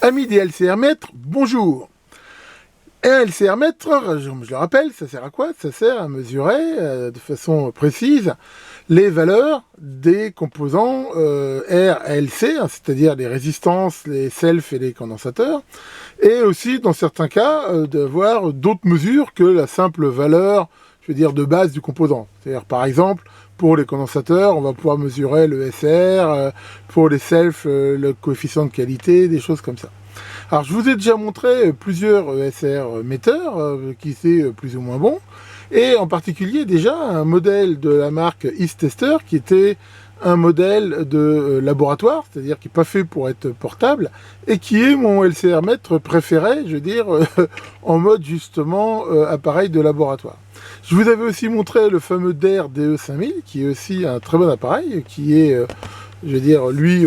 Amis des LCR mètres, bonjour. Un LCR mètre, je le rappelle, ça sert à quoi? Ça sert à mesurer de façon précise les valeurs des composants RLC, c'est-à-dire les résistances, les selfs et les condensateurs, et aussi dans certains cas d'avoir d'autres mesures que la simple valeur, je veux dire, de base du composant. C'est-à-dire par exemple, pour les condensateurs, on va pouvoir mesurer le SR, pour les selfs, le coefficient de qualité, des choses comme ça. Alors je vous ai déjà montré plusieurs SR metteurs qui étaient plus ou moins bons, et en particulier déjà un modèle de la marque East-Tester qui était un modèle de laboratoire, c'est-à-dire qui n'est pas fait pour être portable, et qui est mon LCR mètre préféré, je veux dire, en mode justement appareil de laboratoire. Je vous avais aussi montré le fameux DAIR DE5000, qui est aussi un très bon appareil, qui est, je veux dire, lui,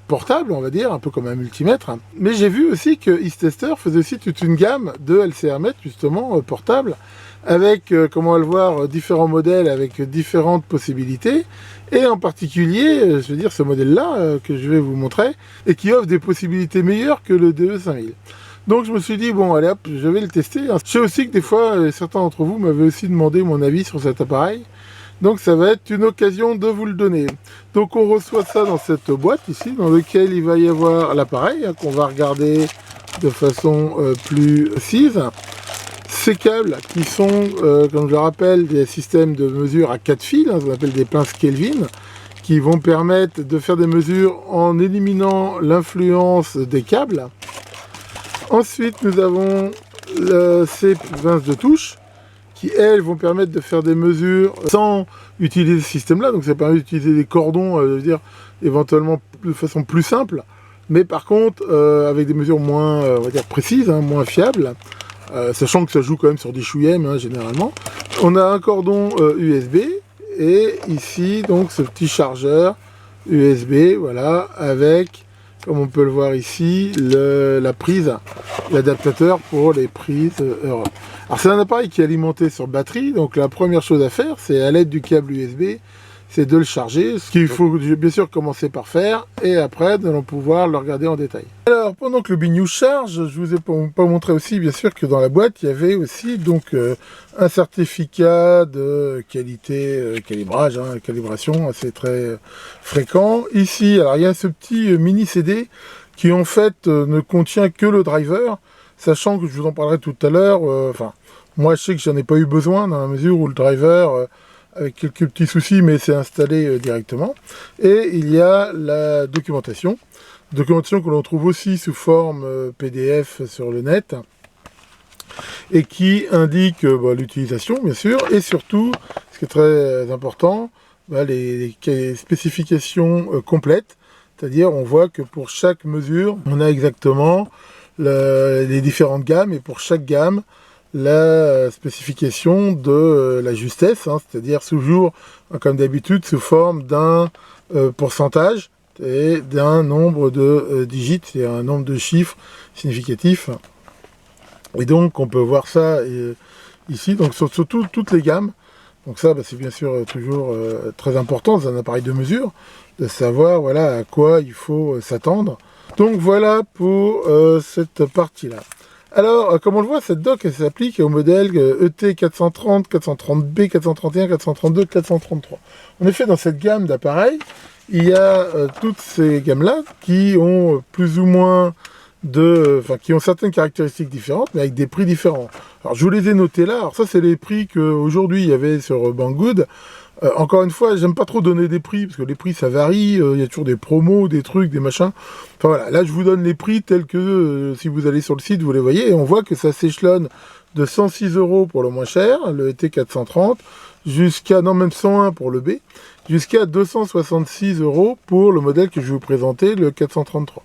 portable, on va dire, un peu comme un multimètre. Mais j'ai vu aussi que East-Tester faisait aussi toute une gamme de LCR mètres, justement, portables, avec, comme on va le voir, différents modèles avec différentes possibilités, et en particulier, je veux dire, ce modèle-là, que je vais vous montrer, et qui offre des possibilités meilleures que le DE5000. Donc je me suis dit, bon, allez hop, je vais le tester. Je sais aussi que des fois, certains d'entre vous m'avaient aussi demandé mon avis sur cet appareil. Donc ça va être une occasion de vous le donner. Donc on reçoit ça dans cette boîte ici, dans laquelle il va y avoir l'appareil, qu'on va regarder de façon plus précise. Ces câbles qui sont, comme je le rappelle, des systèmes de mesure à 4 fils, ce qu'on appelle des pinces Kelvin, qui vont permettre de faire des mesures en éliminant l'influence des câbles. Ensuite, nous avons ces pinces de touche qui, elles, vont permettre de faire des mesures sans utiliser ce système-là. Donc, ça permet d'utiliser des cordons, je veux dire, éventuellement de façon plus simple. Mais par contre, avec des mesures moins, on va dire, précises, moins fiables. Sachant que ça joue quand même sur des chouïèmes, généralement. On a un cordon USB. Et ici, donc, ce petit chargeur USB, voilà, avec, comme on peut le voir ici, la prise, l'adaptateur pour les prises Europe. Alors c'est un appareil qui est alimenté sur batterie, donc la première chose à faire, c'est à l'aide du câble USB, c'est de le charger, ce qu'il faut bien sûr commencer par faire, et après nous allons pouvoir le regarder en détail. Alors pendant que le BNews charge, je vous ai pas montré aussi bien sûr que dans la boîte il y avait aussi donc un certificat de qualité, calibrage, calibration assez très fréquent. Ici, alors il y a ce petit mini CD qui en fait ne contient que le driver, sachant que je vous en parlerai tout à l'heure, moi je sais que j'en ai pas eu besoin dans la mesure où le driver avec quelques petits soucis, mais c'est installé directement. Et il y a la documentation que l'on trouve aussi sous forme PDF sur le net, et qui indique l'utilisation, bien sûr, et surtout, ce qui est très important, les spécifications complètes, c'est-à-dire on voit que pour chaque mesure, on a exactement les différentes gammes, et pour chaque gamme, la spécification de la justesse, c'est-à-dire toujours, comme d'habitude, sous forme d'un pourcentage et d'un nombre de digits, c'est-à-dire un nombre de chiffres significatifs. Et donc on peut voir ça ici, donc sur toutes les gammes. Donc ça, c'est bien sûr toujours très important dans un appareil de mesure, de savoir voilà, à quoi il faut s'attendre. Donc voilà pour cette partie-là. Alors, comme on le voit, cette dock elle s'applique au modèle ET430, 430B, 431, 432, 433. En effet, dans cette gamme d'appareils, il y a toutes ces gammes-là qui ont plus ou moins qui ont certaines caractéristiques différentes, mais avec des prix différents. Alors, je vous les ai notés là. Alors ça, c'est les prix qu'aujourd'hui il y avait sur Banggood. Encore une fois, j'aime pas trop donner des prix, parce que les prix ça varie, il y a toujours des promos, des trucs, des machins. Enfin voilà, là je vous donne les prix tels que, si vous allez sur le site, vous les voyez, et on voit que ça s'échelonne de 106 € pour le moins cher, le ET430, jusqu'à, non même 101 pour le B, jusqu'à 266 € pour le modèle que je vais vous présenter, le 433.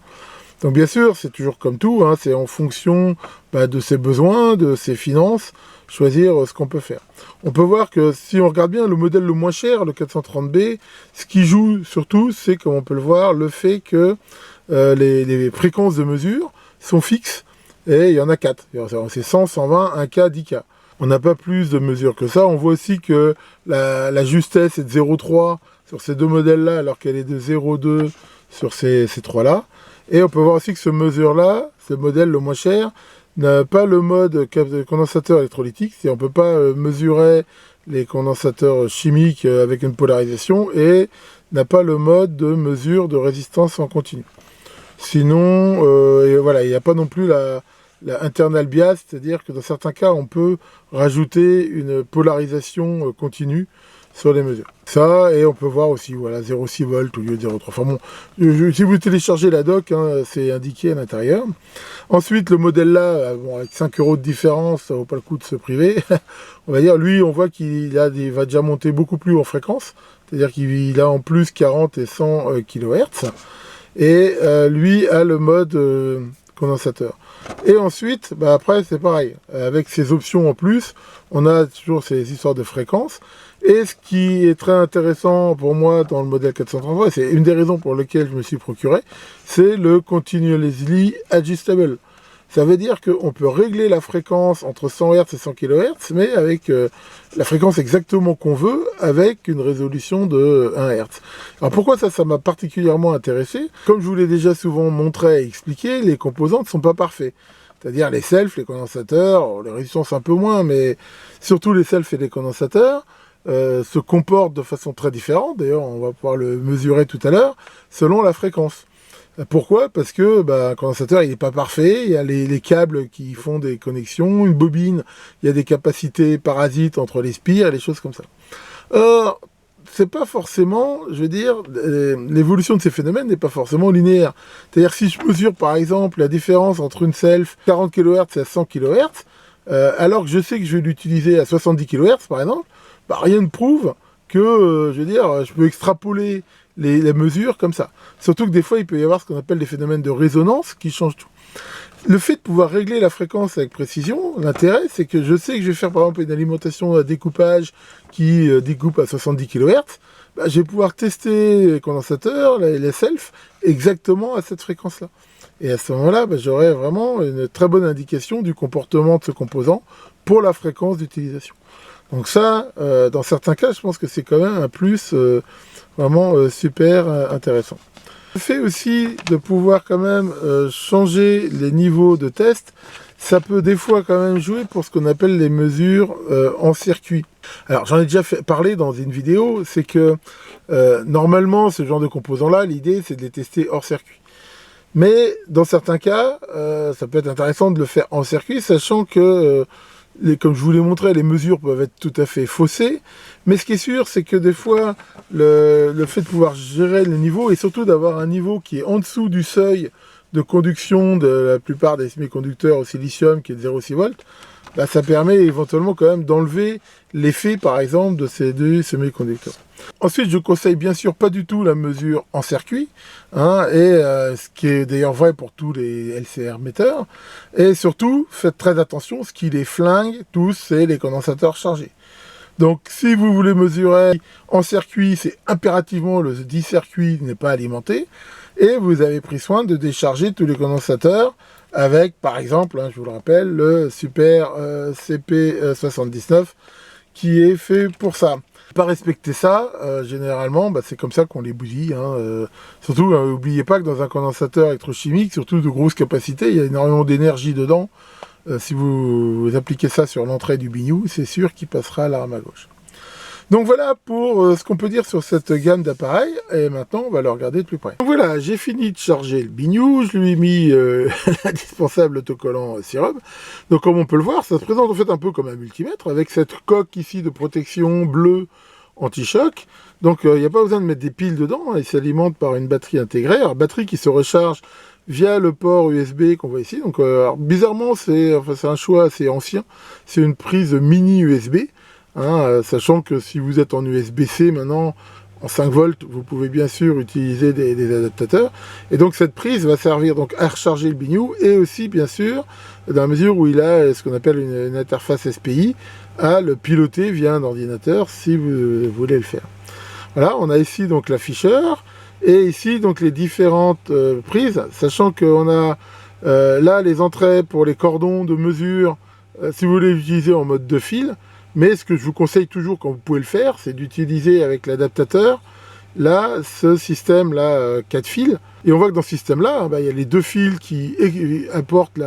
Donc bien sûr, c'est toujours comme tout, c'est en fonction de ses besoins, de ses finances, choisir ce qu'on peut faire. On peut voir que si on regarde bien le modèle le moins cher, le 430B, ce qui joue surtout, c'est comme on peut le voir, le fait que les fréquences de mesure sont fixes, et il y en a 4. C'est 100, 120, 1K, 10K. On n'a pas plus de mesures que ça. On voit aussi que la justesse est de 0,3 sur ces deux modèles-là, alors qu'elle est de 0,2 sur ces trois-là. Et on peut voir aussi que ce mesure-là, ce modèle le moins cher, n'a pas le mode condensateur électrolytique, c'est-à-dire on ne peut pas mesurer les condensateurs chimiques avec une polarisation et n'a pas le mode de mesure de résistance en continu. Sinon, voilà, il n'y a pas non plus la internal bias, c'est-à-dire que dans certains cas, on peut rajouter une polarisation continue sur les mesures. Ça, et on peut voir aussi, voilà, 0,6 volts au lieu de 0,3. Enfin bon, si vous téléchargez la doc, hein, c'est indiqué à l'intérieur. Ensuite, le modèle là, bon, avec 5 € de différence, ça vaut pas le coup de se priver. On va dire, lui, on voit qu'il va déjà monter beaucoup plus en fréquence, c'est-à-dire qu'il a en plus 40 et 100 kHz. Et lui a le mode condensateur. Et ensuite, bah après, c'est pareil. Avec ces options en plus, on a toujours ces histoires de fréquences. Et ce qui est très intéressant pour moi dans le modèle 433, c'est une des raisons pour lesquelles je me suis procuré, c'est le Continuously Adjustable. Ça veut dire qu'on peut régler la fréquence entre 100 Hz et 100 kHz, mais avec la fréquence exactement qu'on veut, avec une résolution de 1 Hz. Alors pourquoi ça m'a particulièrement intéressé? Comme je vous l'ai déjà souvent montré et expliqué, les composants ne sont pas parfaits. C'est-à-dire les selfs, les condensateurs, les résistances un peu moins, mais surtout les selfs et les condensateurs, se comportent de façon très différente. D'ailleurs, on va pouvoir le mesurer tout à l'heure, selon la fréquence. Pourquoi? Parce que un condensateur il n'est pas parfait, il y a les câbles qui font des connexions, une bobine, il y a des capacités parasites entre les spires, et des choses comme ça. C'est pas forcément, je veux dire, l'évolution de ces phénomènes n'est pas forcément linéaire. C'est-à-dire si je mesure par exemple la différence entre une self 40 kHz et 100 kHz, alors que je sais que je vais l'utiliser à 70 kHz par exemple, rien ne prouve que, je veux dire, je peux extrapoler les mesures comme ça. Surtout que des fois, il peut y avoir ce qu'on appelle des phénomènes de résonance qui changent tout. Le fait de pouvoir régler la fréquence avec précision, l'intérêt, c'est que je sais que je vais faire par exemple une alimentation à découpage qui découpe à 70 kHz, je vais pouvoir tester les condensateurs, les selfs, exactement à cette fréquence-là. Et à ce moment-là, j'aurai vraiment une très bonne indication du comportement de ce composant pour la fréquence d'utilisation. Donc ça, dans certains cas, je pense que c'est quand même un plus vraiment super intéressant. Le fait aussi de pouvoir quand même changer les niveaux de test, ça peut des fois quand même jouer pour ce qu'on appelle les mesures en circuit. Alors j'en ai déjà parlé dans une vidéo, c'est que normalement ce genre de composants-là, l'idée c'est de les tester hors circuit. Mais dans certains cas, ça peut être intéressant de le faire en circuit, sachant que comme je vous l'ai montré, les mesures peuvent être tout à fait faussées, mais ce qui est sûr, c'est que des fois, le fait de pouvoir gérer le niveau, et surtout d'avoir un niveau qui est en dessous du seuil de conduction de la plupart des semi-conducteurs au silicium, qui est de 0,6 volts, ça permet éventuellement quand même d'enlever l'effet, par exemple, de ces deux semi-conducteurs. Ensuite, je conseille bien sûr pas du tout la mesure en circuit, ce qui est d'ailleurs vrai pour tous les LCR metteurs. Et surtout, faites très attention, ce qui les flingue tous, c'est les condensateurs chargés. Donc, si vous voulez mesurer en circuit, c'est impérativement le dit circuit n'est pas alimenté, et vous avez pris soin de décharger tous les condensateurs avec, par exemple, je vous le rappelle, le Super CP79 qui est fait pour ça. Pas respecter ça, généralement, c'est comme ça qu'on les bousille. Surtout, n'oubliez pas que dans un condensateur électrochimique, surtout de grosses capacités, il y a énormément d'énergie dedans. Si vous appliquez ça sur l'entrée du bignou, c'est sûr qu'il passera à l'arme à gauche. Donc voilà pour ce qu'on peut dire sur cette gamme d'appareils, et maintenant on va le regarder de plus près. Donc voilà, j'ai fini de charger le bignou, je lui ai mis l'indispensable autocollant Syrup. Donc comme on peut le voir, ça se présente en fait un peu comme un multimètre, avec cette coque ici de protection bleue anti-choc. Donc il n'y a pas besoin de mettre des piles dedans, il s'alimente par une batterie intégrée, alors batterie qui se recharge via le port USB qu'on voit ici. Donc alors, bizarrement, c'est un choix assez ancien, c'est une prise mini USB. Sachant que si vous êtes en USB-C maintenant, en 5 volts, vous pouvez bien sûr utiliser des adaptateurs. Et donc cette prise va servir donc à recharger le bignou et aussi bien sûr, dans la mesure où il a ce qu'on appelle une interface SPI, à le piloter via un ordinateur si vous voulez le faire. Voilà, on a ici donc l'afficheur et ici donc les différentes prises, sachant qu'on a là les entrées pour les cordons de mesure si vous voulez l'utiliser en mode de fil. Mais ce que je vous conseille toujours quand vous pouvez le faire, c'est d'utiliser avec l'adaptateur là, ce système-là, 4 fils. Et on voit que dans ce système-là, il y a les 2 fils qui apportent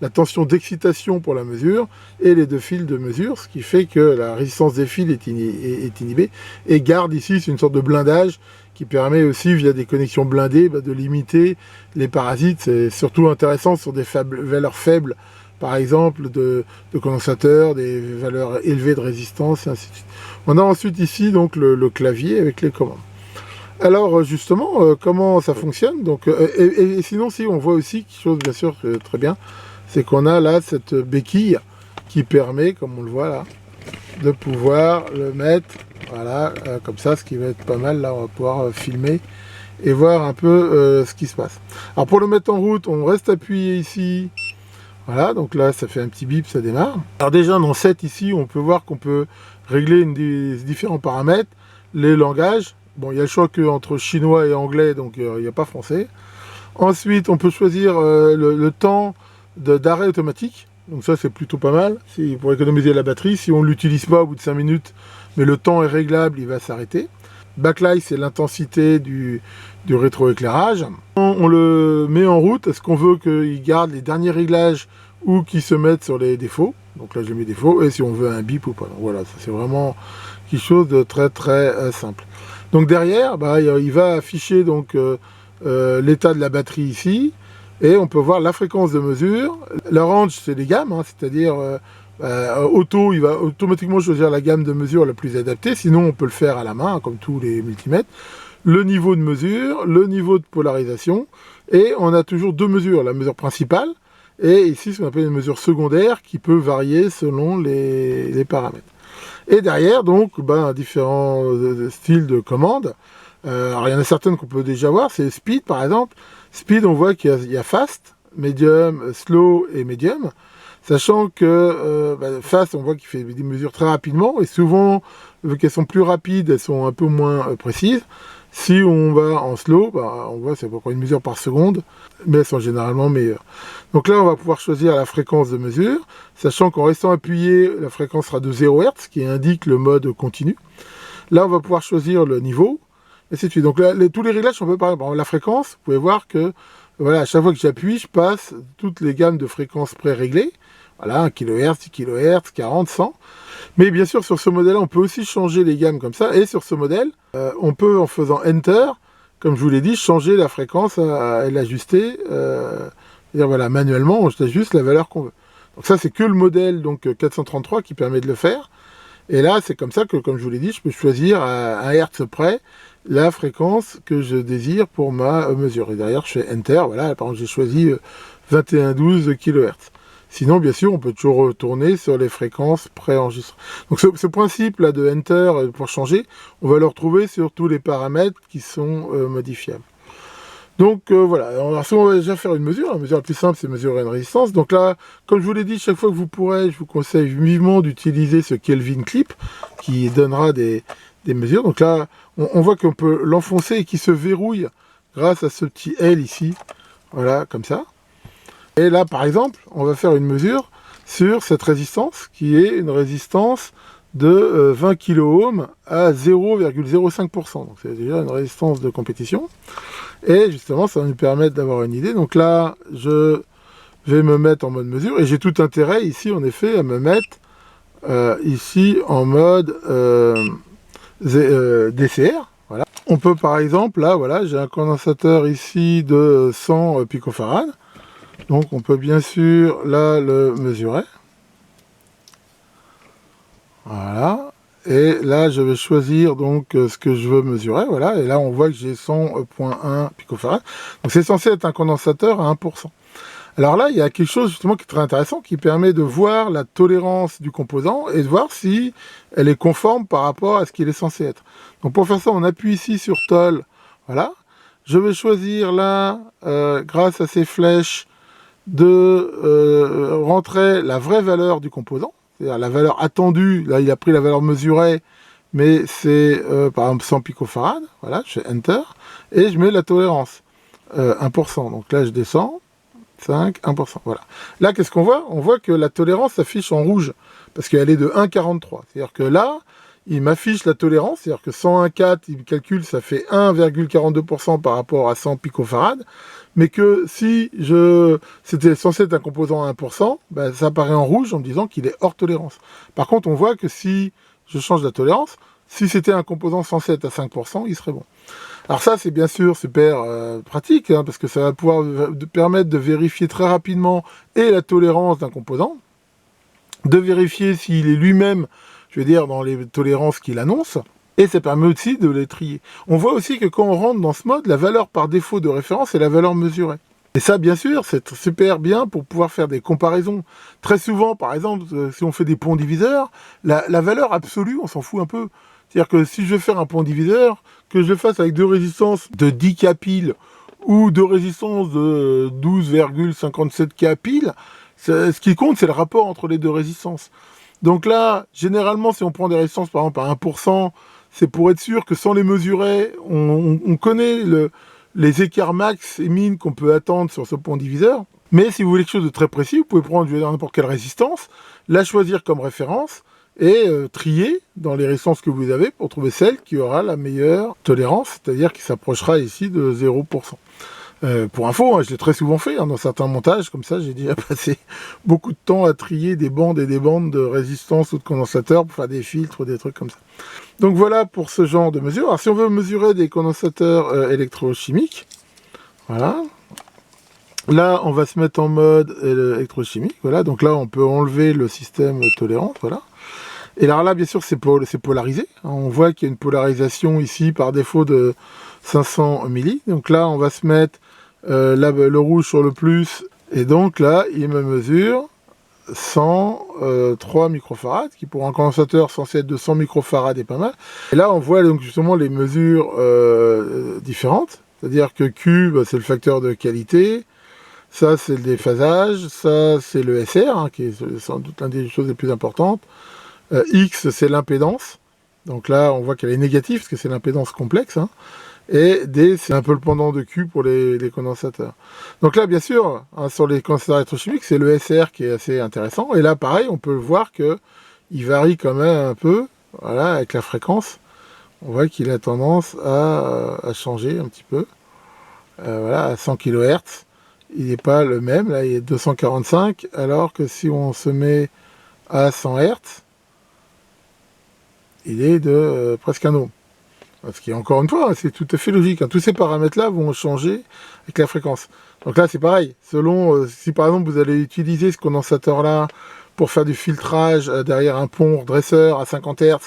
la tension d'excitation pour la mesure et les 2 fils de mesure, ce qui fait que la résistance des fils est inhibée et garde ici, c'est une sorte de blindage qui permet aussi, via des connexions blindées, de limiter les parasites. C'est surtout intéressant sur des valeurs faibles, par exemple de condensateurs, des valeurs élevées de résistance, et ainsi de suite. On a ensuite ici donc le clavier avec les commandes. Alors justement, comment ça fonctionne? Donc, et sinon, si on voit aussi quelque chose bien sûr très bien, c'est qu'on a là cette béquille qui permet, comme on le voit là, de pouvoir le mettre, voilà, comme ça, ce qui va être pas mal. Là, on va pouvoir filmer et voir un peu ce qui se passe. Alors pour le mettre en route, on reste appuyé ici. Voilà, donc là, ça fait un petit bip, ça démarre. Alors déjà, dans 7 ici, on peut voir qu'on peut régler des différents paramètres, les langages. Bon, il y a le choix entre chinois et anglais, donc il n'y a pas français. Ensuite, on peut choisir le temps d'arrêt automatique. Donc ça, c'est plutôt pas mal, pour économiser la batterie. Si on ne l'utilise pas au bout de 5 minutes, mais le temps est réglable, il va s'arrêter. Backlight, c'est l'intensité du rétroéclairage. On le met en route. Est-ce qu'on veut qu'il garde les derniers réglages ou qu'il se mette sur les défauts? Donc là, je mets défaut. Et si on veut un bip ou pas. Donc voilà, ça c'est vraiment quelque chose de très très simple. Donc derrière, il va afficher donc l'état de la batterie ici. Et on peut voir la fréquence de mesure. La range, c'est les gammes, c'est-à-dire auto, il va automatiquement choisir la gamme de mesure la plus adaptée. Sinon, on peut le faire à la main, comme tous les multimètres. Le niveau de mesure, le niveau de polarisation. Et on a toujours 2 mesures, la mesure principale et ici ce qu'on appelle une mesure secondaire qui peut varier selon les paramètres. Et derrière, donc, différents styles de commandes. Alors, il y en a certaines qu'on peut déjà voir, c'est Speed par exemple. Speed, on voit qu'il y a Fast, Medium, Slow et Medium. Sachant que Fast, on voit qu'il fait des mesures très rapidement, et souvent, vu qu'elles sont plus rapides, elles sont un peu moins précises. Si on va en slow, on voit c'est à peu près une mesure par seconde, mais elles sont généralement meilleures. Donc là, on va pouvoir choisir la fréquence de mesure, sachant qu'en restant appuyé, la fréquence sera de 0 Hz, qui indique le mode continu. Là, on va pouvoir choisir le niveau, et ainsi de suite. Donc là, tous les réglages sont un peu pareils. La fréquence, vous pouvez voir que voilà, à chaque fois que j'appuie, je passe toutes les gammes de fréquences pré-réglées. Voilà, 1 kHz, 10 kHz, 40, 100. Mais bien sûr, sur ce modèle-là, on peut aussi changer les gammes comme ça. Et sur ce modèle, on peut, en faisant Enter, comme je vous l'ai dit, changer la fréquence et l'ajuster. C'est-à-dire, voilà, manuellement, on ajuste la valeur qu'on veut. Donc ça, c'est que le modèle donc 433 qui permet de le faire. Et là, c'est comme ça que, comme je vous l'ai dit, je peux choisir à 1 Hz près la fréquence que je désire pour ma mesure. Et derrière, je fais Enter. Voilà, par exemple, j'ai choisi 2112 kHz. Sinon, bien sûr, on peut toujours retourner sur les fréquences préenregistrées. Donc ce principe-là de Enter pour changer, on va le retrouver sur tous les paramètres qui sont modifiables. Donc voilà, alors si on va déjà faire une mesure, la mesure la plus simple, c'est mesurer une résistance. Donc là, comme je vous l'ai dit, chaque fois que vous pourrez, je vous conseille vivement d'utiliser ce Kelvin Clip, qui donnera des mesures. Donc là, on voit qu'on peut l'enfoncer et qu'il se verrouille grâce à ce petit L ici, voilà, comme ça. Et là, par exemple, on va faire une mesure sur cette résistance, qui est une résistance de 20 kΩ à 0,05%. Donc c'est déjà une résistance de compétition. Et justement, ça va nous permettre d'avoir une idée. Donc là, je vais me mettre en mode mesure. Et j'ai tout intérêt ici, en effet, à me mettre ici en mode DCR. Voilà. On peut par exemple, là, voilà, j'ai un condensateur ici de 100 picofarad. Donc on peut bien sûr là le mesurer. Voilà. Et là je vais choisir donc ce que je veux mesurer. Voilà. Et là on voit que j'ai 100.1 picofarad. Donc c'est censé être un condensateur à 1%. Alors là, il y a quelque chose justement qui est très intéressant qui permet de voir la tolérance du composant et de voir si elle est conforme par rapport à ce qu'il est censé être. Donc pour faire ça, on appuie ici sur Toll. Voilà. Je vais choisir là, grâce à ces flèches, de rentrer la vraie valeur du composant, c'est-à-dire la valeur attendue. Là, il a pris la valeur mesurée, mais c'est par exemple 100 picofarad. Voilà, je fais Enter et je mets la tolérance 1%. Donc là, je descends. 5, 1%, voilà. Là, qu'est-ce qu'on voit? On voit que la tolérance s'affiche en rouge, parce qu'elle est de 1,43. C'est-à-dire que là, il m'affiche la tolérance, c'est-à-dire que 101,4, il calcule, ça fait 1,42% par rapport à 100 picofarads, mais que si c'était censé être un composant à 1%, ben, ça apparaît en rouge en me disant qu'il est hors tolérance. Par contre, on voit que si je change la tolérance, si c'était un composant censé être à 5%, il serait bon. Alors ça, c'est bien sûr super pratique, hein, parce que ça va pouvoir permettre de vérifier très rapidement et la tolérance d'un composant, de vérifier s'il est lui-même, je veux dire, dans les tolérances qu'il annonce, et ça permet aussi de les trier. On voit aussi que quand on rentre dans ce mode, la valeur par défaut de référence est la valeur mesurée. Et ça, bien sûr, c'est super bien pour pouvoir faire des comparaisons. Très souvent, par exemple, si on fait des ponts diviseurs, la valeur absolue, on s'en fout un peu. C'est-à-dire que si je veux faire un pont diviseur, que je le fasse avec deux résistances de 10 K pile ou deux résistances de 12,57 K pile, ce qui compte, c'est le rapport entre les deux résistances. Donc là, généralement, si on prend des résistances, par exemple, à 1%, c'est pour être sûr que sans les mesurer, on connaît les écarts max et min qu'on peut attendre sur ce pont diviseur. Mais si vous voulez quelque chose de très précis, vous pouvez prendre n'importe quelle résistance, la choisir comme référence, et trier dans les résistances que vous avez pour trouver celle qui aura la meilleure tolérance, c'est-à-dire qui s'approchera ici de 0%. Pour info, hein, je l'ai très souvent fait, hein, dans certains montages, comme ça j'ai déjà passé beaucoup de temps à trier des bandes et des bandes de résistance ou de condensateur pour faire des filtres ou des trucs comme ça. Donc voilà pour ce genre de mesure. Alors si on veut mesurer des condensateurs électrochimiques, voilà. Là, on va se mettre en mode électrochimique, voilà. Donc là, on peut enlever le système tolérant, voilà. Et alors là, bien sûr, c'est polarisé. On voit qu'il y a une polarisation ici par défaut de 500 milli. Donc là, on va se mettre le rouge sur le plus. Et donc là, il me mesure 103 microfarads, qui pour un condensateur censé être de 100 microfarads est pas mal. Et là, on voit donc justement les mesures différentes. C'est-à-dire que Q, bah, c'est le facteur de qualité. Ça, c'est le déphasage. Ça, c'est le SR, hein, qui est sans doute l'une des choses les plus importantes. X, c'est l'impédance. Donc là, on voit qu'elle est négative, parce que c'est l'impédance complexe. Hein. Et D, c'est un peu le pendant de Q pour les condensateurs. Donc là, bien sûr, hein, sur les condensateurs électrochimiques, c'est le SR qui est assez intéressant. Et là, pareil, on peut voir qu'il varie quand même un peu, voilà, avec la fréquence. On voit qu'il a tendance à changer un petit peu. Voilà, à 100 kHz. Il n'est pas le même, là, il est 245, alors que si on se met à 100 Hz, il est de presque un ohm. Ce qui est encore une fois, c'est tout à fait logique. Hein. Tous ces paramètres-là vont changer avec la fréquence. Donc là, c'est pareil. Selon, si par exemple vous allez utiliser ce condensateur-là pour faire du filtrage derrière un pont dresseur à 50 Hz,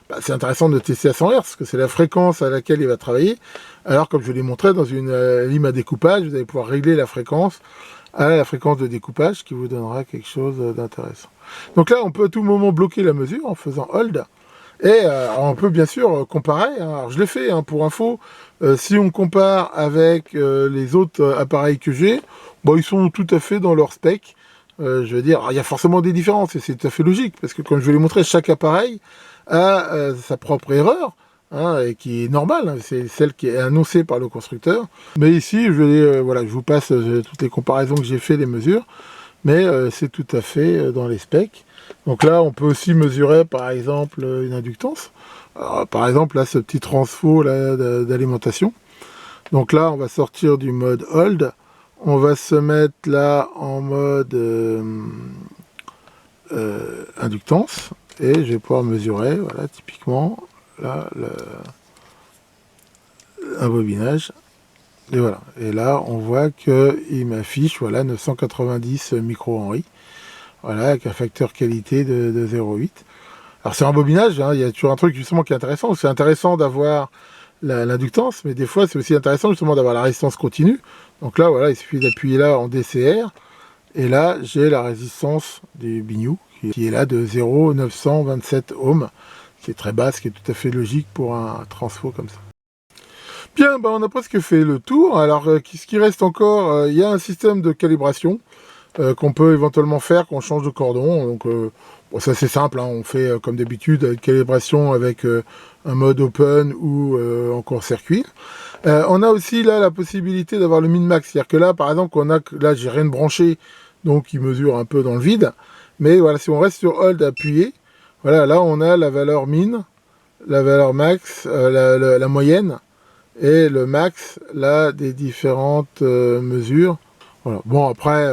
bah, c'est intéressant de tester à 100 Hz, parce que c'est la fréquence à laquelle il va travailler. Alors, comme je l'ai montré dans une lime à découpage, vous allez pouvoir régler la fréquence à la fréquence de découpage, qui vous donnera quelque chose d'intéressant. Donc là, on peut à tout moment bloquer la mesure en faisant hold. Et on peut bien sûr comparer. Hein. Alors, je l'ai fait, hein, pour info. Si on compare avec les autres appareils que j'ai, bon, ils sont tout à fait dans leur spec. Je veux dire, il y a forcément des différences, et c'est tout à fait logique, parce que comme je vais les montrer, chaque appareil a sa propre erreur, hein, et qui est normale, hein, c'est celle qui est annoncée par le constructeur. Mais ici, voilà, je vous passe toutes les comparaisons que j'ai fait, les mesures, mais c'est tout à fait dans les specs. Donc là, on peut aussi mesurer, par exemple, une inductance. Alors, par exemple, là, ce petit transfo d'alimentation. Donc là, on va sortir du mode hold. On va se mettre là en mode inductance. Et je vais pouvoir mesurer, voilà, typiquement, là, un bobinage. Et voilà. Et là, on voit qu'il m'affiche, voilà, 990 micro-henry. Voilà, avec un facteur qualité de 0,8. Alors c'est un bobinage, hein, il y a toujours un truc justement qui est intéressant. C'est intéressant d'avoir l'inductance, mais des fois c'est aussi intéressant justement d'avoir la résistance continue. Donc là, voilà, il suffit d'appuyer là en DCR. Et là, j'ai la résistance du bignou, qui est là de 0,927 ohms, qui est très basse, qui est tout à fait logique pour un transfo comme ça. Bien, ben, on a presque fait le tour. Alors, ce qui reste encore, il y a un système de calibration qu'on peut éventuellement faire quand on change de cordon. Donc, bon, ça c'est simple, hein. On fait comme d'habitude une calibration avec un mode open ou en court-circuit. On a aussi là la possibilité d'avoir le min-max, c'est-à-dire que là, par exemple, là j'ai rien de branché, donc il mesure un peu dans le vide. Mais voilà, si on reste sur hold appuyé, voilà, là on a la valeur min la valeur max, la moyenne, et le max, là, des différentes mesures. Voilà. Bon, après,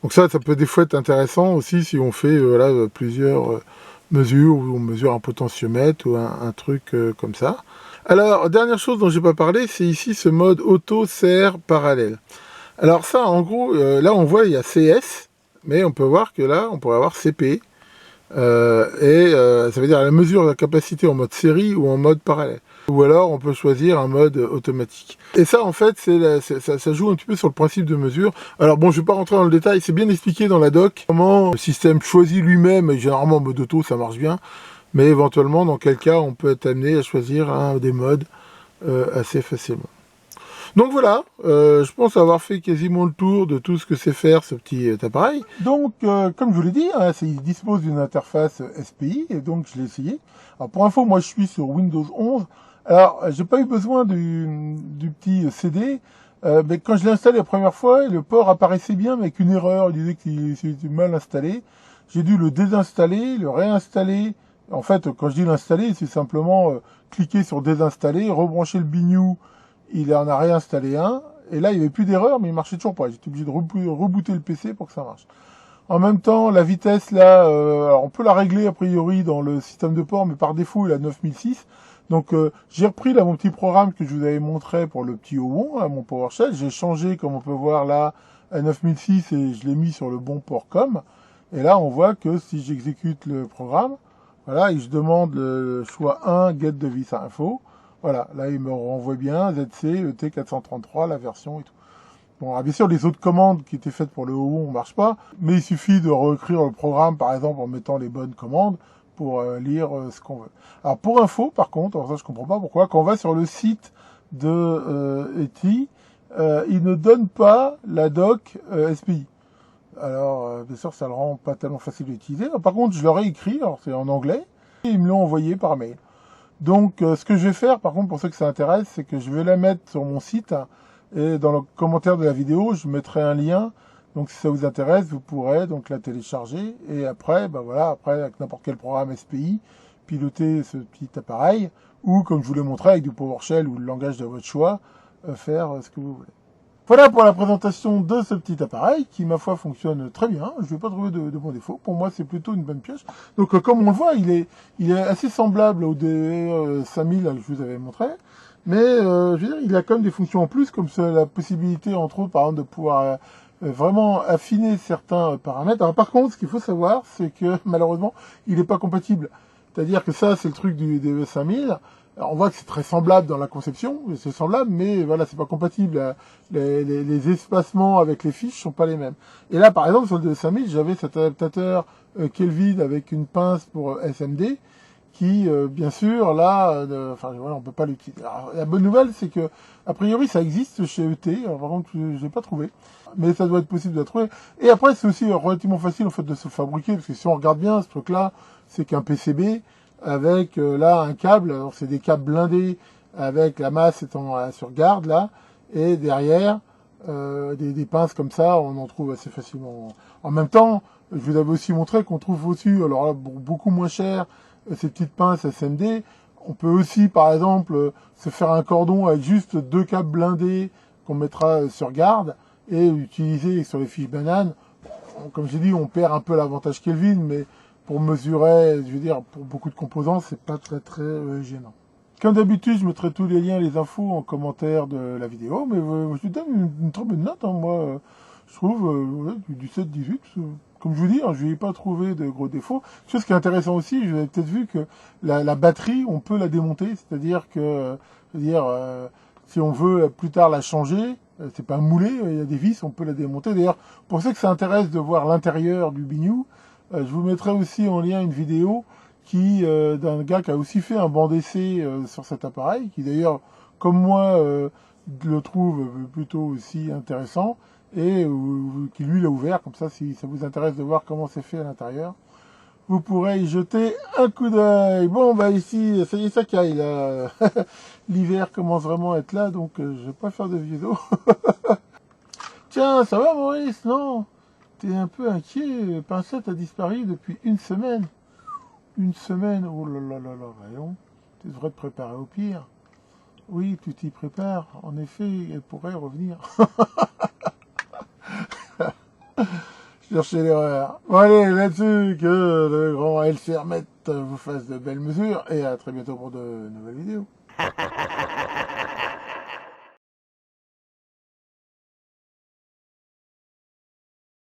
donc ça peut des fois être intéressant aussi si on fait voilà, plusieurs mesures, ou on mesure un potentiomètre, ou un truc comme ça. Alors, dernière chose dont j'ai pas parlé, c'est ici ce mode auto-serre parallèle. Alors ça, en gros, là on voit il y a CS, mais on peut voir que là, on pourrait avoir CP, ça veut dire la mesure de la capacité en mode série ou en mode parallèle. Ou alors on peut choisir un mode automatique. Et ça en fait, ça joue un petit peu sur le principe de mesure. Alors bon, je ne vais pas rentrer dans le détail, c'est bien expliqué dans la doc, comment le système choisit lui-même, et généralement en mode auto ça marche bien, mais éventuellement dans quel cas on peut être amené à choisir un des modes assez facilement. Donc voilà, je pense avoir fait quasiment le tour de tout ce que sait faire ce petit appareil. Donc, comme je vous l'ai dit, hein, il dispose d'une interface SPI, et donc je l'ai essayé. Alors pour info, moi je suis sur Windows 11. Alors, j'ai pas eu besoin du petit CD, mais quand je l'ai installé la première fois, le port apparaissait bien, mais avec une erreur, il disait qu'il était mal installé. J'ai dû le désinstaller, le réinstaller. En fait, quand je dis l'installer, c'est simplement cliquer sur désinstaller, rebrancher le bignou. Il en a réinstallé un, et là il n'y avait plus d'erreur, mais il marchait toujours pas. J'étais obligé de rebooter le PC pour que ça marche. En même temps, la vitesse là, alors on peut la régler a priori dans le système de port, mais par défaut il a 9006. Donc j'ai repris là mon petit programme que je vous avais montré pour le petit Owon, mon PowerShell. J'ai changé, comme on peut voir là, à 9006 et je l'ai mis sur le bon port COM. Et là on voit que si j'exécute le programme, voilà, et je demande le choix 1, get device info. Voilà, là il me renvoie bien ZC, ET433, la version et tout. Bon, alors bien sûr, les autres commandes qui étaient faites pour le Owon ne marchent pas, mais il suffit de réécrire le programme, par exemple, en mettant les bonnes commandes pour lire ce qu'on veut. Alors pour info, par contre, alors ça je comprends pas pourquoi, quand on va sur le site de ETI, il ne donne pas la doc SPI. Alors, bien sûr, ça le rend pas tellement facile d'utiliser. Par contre, je leur ai écrit, alors c'est en anglais, et ils me l'ont envoyé par mail. Donc, ce que je vais faire, par contre, pour ceux que ça intéresse, c'est que je vais la mettre sur mon site, et dans le commentaire de la vidéo, je mettrai un lien. Donc, si ça vous intéresse, vous pourrez donc la télécharger, et après, ben voilà, après, avec n'importe quel programme SPI, piloter ce petit appareil, ou, comme je vous l'ai montré, avec du PowerShell ou le langage de votre choix, faire ce que vous voulez. Voilà pour la présentation de ce petit appareil qui, ma foi, fonctionne très bien. Je ne vais pas trouver de bons défauts. Pour moi, c'est plutôt une bonne pioche. Donc, comme on le voit, il est assez semblable au DE5000 que je vous avais montré. Mais, je veux dire, il a quand même des fonctions en plus, comme la possibilité, entre autres, par exemple, de pouvoir vraiment affiner certains paramètres. Alors, par contre, ce qu'il faut savoir, c'est que, malheureusement, il n'est pas compatible. C'est-à-dire que ça, c'est le truc du DE5000. Alors, on voit que c'est très semblable dans la conception, c'est semblable, mais voilà, c'est pas compatible. Les espacements avec les fiches sont pas les mêmes. Et là, par exemple, sur le DE5000, j'avais cet adaptateur Kelvin avec une pince pour SMD, qui, bien sûr, là, enfin, voilà, on peut pas l'utiliser. La bonne nouvelle, c'est que, a priori, ça existe chez ET. Alors, par contre, je l'ai pas trouvé, mais ça doit être possible de la trouver. Et après, c'est aussi relativement facile, en fait, de se fabriquer, parce que si on regarde bien, ce truc-là, c'est qu'un PCB, avec là un câble, alors c'est des câbles blindés avec la masse étant sur garde là, et derrière des pinces comme ça, on en trouve assez facilement. En même temps, je vous avais aussi montré qu'on trouve aussi, alors là beaucoup moins cher, ces petites pinces SMD. On peut aussi par exemple se faire un cordon avec juste 2 câbles blindés qu'on mettra sur garde et utiliser sur les fiches bananes. Comme j'ai dit, on perd un peu l'avantage Kelvin, mais pour mesurer, je veux dire, pour beaucoup de composants, c'est pas très gênant. Comme d'habitude, je mettrai tous les liens, les infos en commentaire de la vidéo, mais je vous donne une très bonne note, hein, moi, je trouve, du 7-18, comme je vous dis, hein, je n'ai pas trouvé de gros défauts. Chose qui est intéressant aussi, vous avez peut-être vu que la batterie, on peut la démonter, c'est-à-dire que, si on veut plus tard la changer, c'est pas moulé, il y a des vis, on peut la démonter. D'ailleurs, pour ceux que ça intéresse de voir l'intérieur du bignou, je vous mettrai aussi en lien une vidéo d'un gars qui a aussi fait un banc d'essai sur cet appareil, qui d'ailleurs, comme moi, le trouve plutôt aussi intéressant, et qui lui l'a ouvert, comme ça, si ça vous intéresse de voir comment c'est fait à l'intérieur, vous pourrez y jeter un coup d'œil. Bon, bah ici, ça y est, ça caille, là. L'hiver commence vraiment à être là, donc je vais pas faire de vidéo. Tiens, ça va Maurice? Non? T'es un peu inquiet, Pincette a disparu depuis une semaine. Une semaine, oh là là là là, voyons. Tu devrais te préparer au pire. Oui, tu t'y prépares. En effet, elle pourrait revenir. Cherchez l'erreur. Bon, allez, là-dessus, que le grand LC Hermet vous fasse de belles mesures et à très bientôt pour de nouvelles vidéos.